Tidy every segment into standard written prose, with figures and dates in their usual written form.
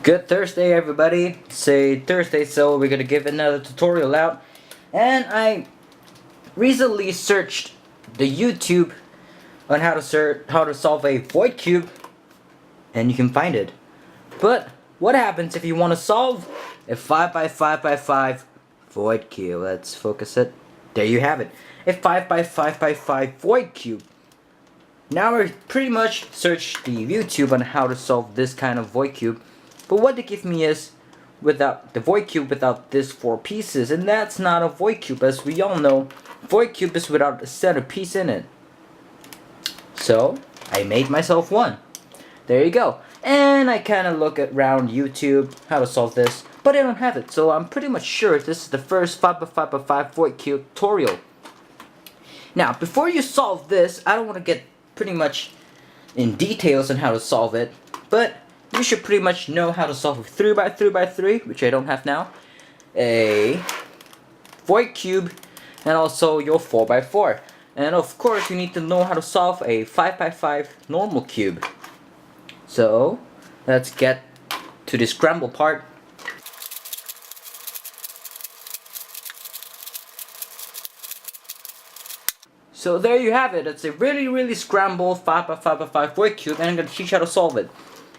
Good Thursday, everybody. It's Thursday, so we're gonna give another tutorial out. And I recently searched the YouTube on how to solve a void cube, and you can find it. But what happens if you want to solve a 5 by 5 by 5 void cube? Let's focus it. There you have it. A 5 by 5 by 5 void cube. Now I pretty much searched the YouTube on how to solve this kind of void cube. But what they give me is without the void cube without this 4 pieces, and that's not a void cube. As we all know, void cube is without a centerpiece in it. So I made myself one. There you go. And I kind of look around YouTube how to solve this, but I don't have it. So I'm pretty much sure this is the first 5 by 5 by 5 void cube tutorial. Now, before you solve this, I don't want to get pretty much in details on how to solve it, but you should pretty much know how to solve a 3 by 3 by 3, which I don't have now, a void cube, and also your 4 by 4. And of course, you need to know how to solve a 5 by 5 normal cube. So, let's get to the scramble part. So there you have it. It's a really scrambled 5 by 5 by 5 void cube, and I'm going to teach you how to solve it.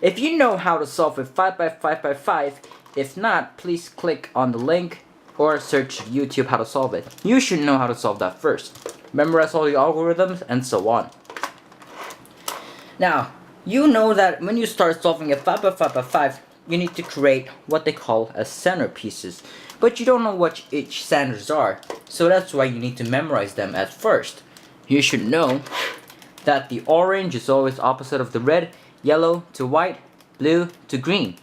If you know how to solve a 5 by 5 by 5, if not, please click on the link or search YouTube how to solve it. You should know how to solve that first. Memorize all the algorithms and so on. Now, you know that when you start solving a 5 by 5 by 5, you need to create what they call as centerpieces. But you don't know what each centers are, so that's why you need to memorize them at first. You should know that the orange is always opposite of the red, yellow to white, blue to green,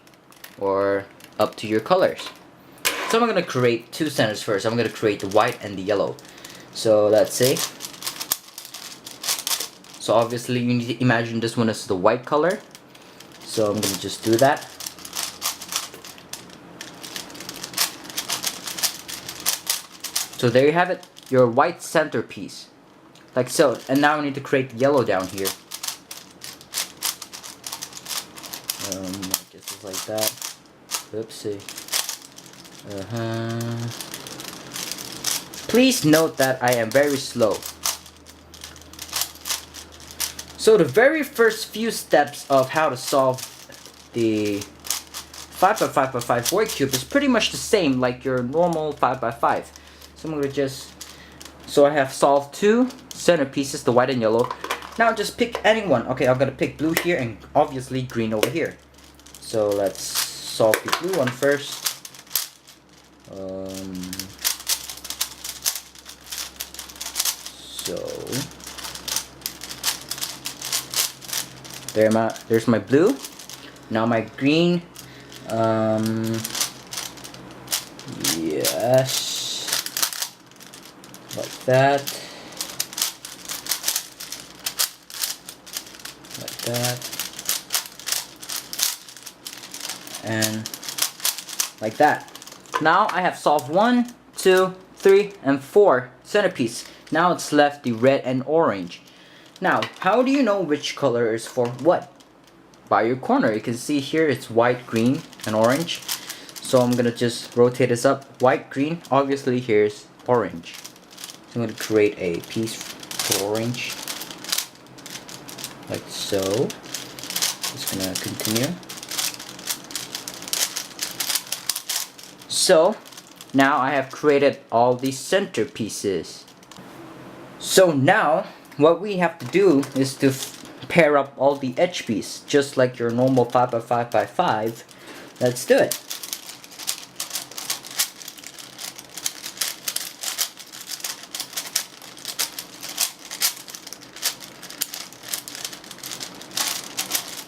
or up to your colors. So I'm going to create 2 centers first. I'm going to create the white and the yellow. So let's see. So obviously you need to imagine this one as the white color. So I'm going to just do that. So there you have it, your white centerpiece. Like so. And now we need to create yellow down here. I guess it's like that. Oopsie. Please note that I am very slow. So the very first few steps of how to solve the 5 by 5 by 5 void cube is pretty much the same like your normal 5 by 5. So I'm going to so I have solved 2 centerpieces, the white and yellow. Now just pick any one. Okay, I'm going to pick blue here and obviously green over here. So let's solve the blue one first. So there's my blue. Now my green. Yes. Like that. Like that. And like that. Now I have solved 1, 2, 3, and 4 centerpiece. Now it's left the red and orange. Now, how do you know which color is for what? By your corner. You can see here it's white, green, and orange. So I'm gonna just rotate this up. White, green. Obviously here's orange. So I'm gonna create a piece for orange. Like so. Just gonna continue. So, now I have created all these centerpieces. So now, what we have to do is to pair up all the edge pieces, just like your normal 5 by 5 by 5. Let's do it.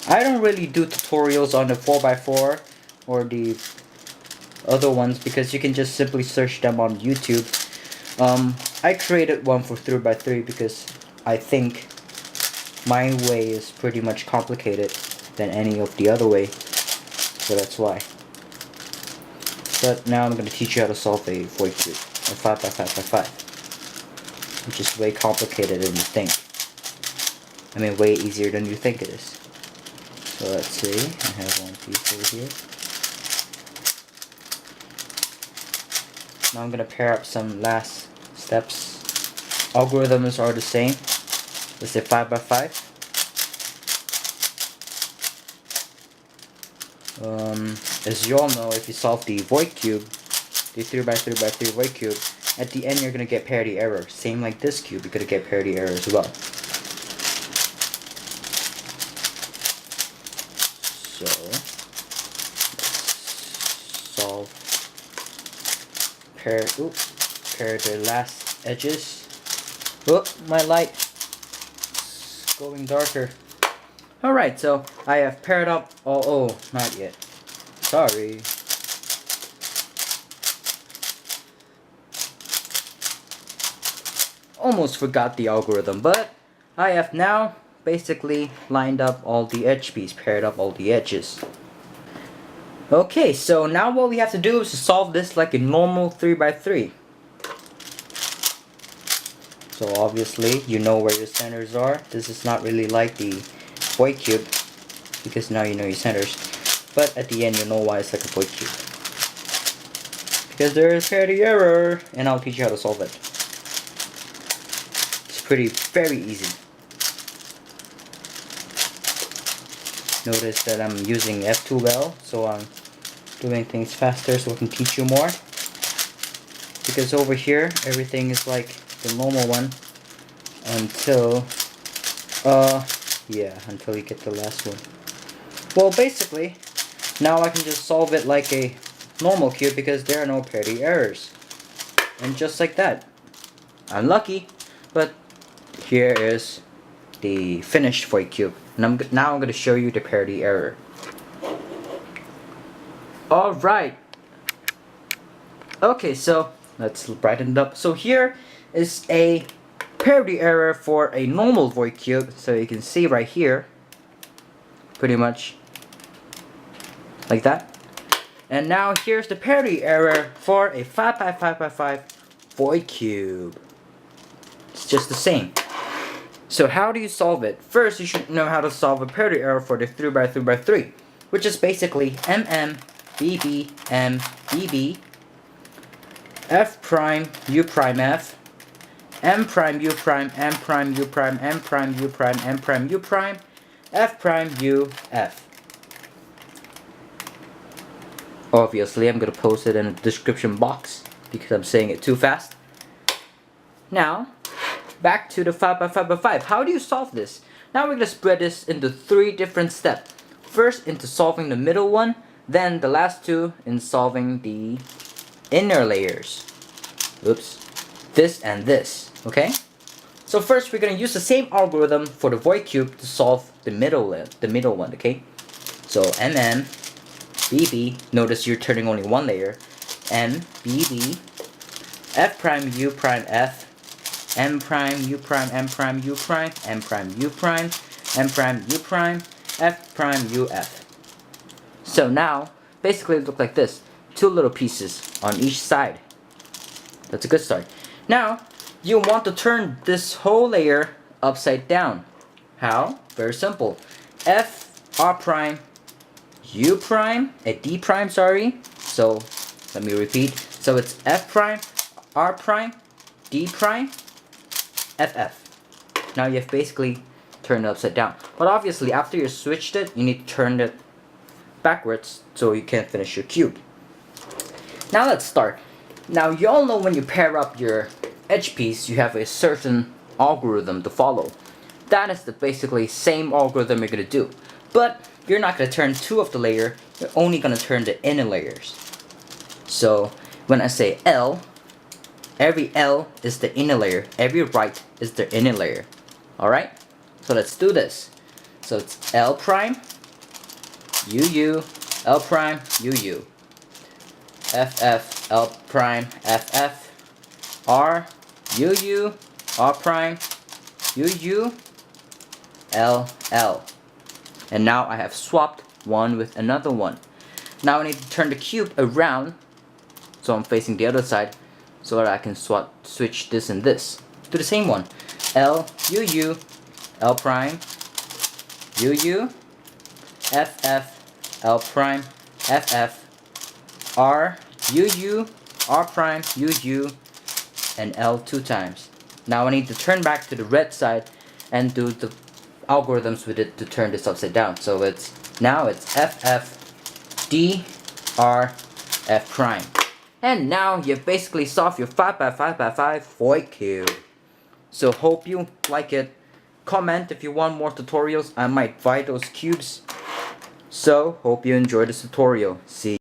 I don't really do tutorials on the 4 by 4 or the other ones because you can just simply search them on YouTube. I created one for 3 by 3 because I think my way is pretty much complicated than any of the other way, so that's why. But now I'm going to teach you how to solve a void cube, a 5 by 5 by 5, which is way complicated than you think. I mean way easier than you think it is. So let's see, I have one piece over here. Now I'm gonna pair up some last steps. Algorithms are the same. Let's say 5 by 5. As you all know, if you solve the void cube, the 3 by 3 by 3 void cube, at the end you're gonna get parity error. Same like this cube, you're gonna get parity error as well. So let's solve pair the last edges. Oh, my light is going darker. Alright, so I have paired up all. Oh, not yet. Sorry. Almost forgot the algorithm, but I have now basically lined up all the edge pieces, paired up all the edges. Okay, so now what we have to do is to solve this like a normal 3 by 3. So obviously you know where your centers are. This is not really like the void cube because now you know your centers. But at the end you know why it's like a void cube. Because there is parity error, and I'll teach you how to solve it. It's very easy. Notice that I'm using F2L, so I'm doing things faster so I can teach you more. Because over here, everything is like the normal one until until you get the last one. Well, basically, now I can just solve it like a normal cube because there are no parity errors. And just like that. Unlucky, but here is the finished void cube. And now I'm going to show you the parity error. Alright. Okay, so let's brighten it up. So here is a parity error for a normal void cube. So you can see right here, pretty much like that. And now here's the parity error for a 5 by 5 by 5 void cube. It's just the same. So how do you solve it? First, you should know how to solve a parity error for the 3 by 3 by 3, which is basically BB, BB, F prime, U prime F, M prime, U prime, M prime, U prime, M prime, U prime, M prime, U prime, F prime, U, F. Obviously, I'm going to post it in the description box because I'm saying it too fast. Now, back to the 5 by 5 by 5. How do you solve this? Now we're going to spread this into 3 different steps. First, into solving the middle one. Then the last 2 in solving the inner layers. Oops. This and this. Okay? So first, we're going to use the same algorithm for the void cube to solve the middle one. Okay? So BB. Notice you're turning only one layer. BB. F prime U prime F. M prime U prime M prime U prime M prime U prime M prime U prime F prime U F. So now basically it looks like this. 2 little pieces on each side. That's a good start. Now you want to turn this whole layer upside down. How? Very simple. F R prime U prime D prime, sorry. So let me repeat. So it's F prime R prime D prime FF. Now you have basically turned it upside down. But obviously after you switched it, you need to turn it backwards so you can finish your cube. Now let's start. Now you all know when you pair up your edge piece, you have a certain algorithm to follow. That is the basically same algorithm you're going to do. But you're not going to turn 2 of the layer, you're only going to turn the inner layers. So when I say L, every L is the inner layer. Every right is the inner layer. Alright? So let's do this. So it's L prime, UU, L prime, UU. FF, L prime, FF. R, UU, R prime, UU, L, L. And now I have swapped one with another one. Now I need to turn the cube around so I'm facing the other side, so that I can switch this and this to the same one. L, UU, L prime, UU, FF, L prime, FF, R, UU, R prime, use U, and L 2 times. Now I need to turn back to the red side and do the algorithms with it to turn this upside down. So it's FF D R F prime. And now you've basically solved your 5x5x5 void cube. So hope you like it. Comment if you want more tutorials. I might buy those cubes. So hope you enjoy this tutorial. See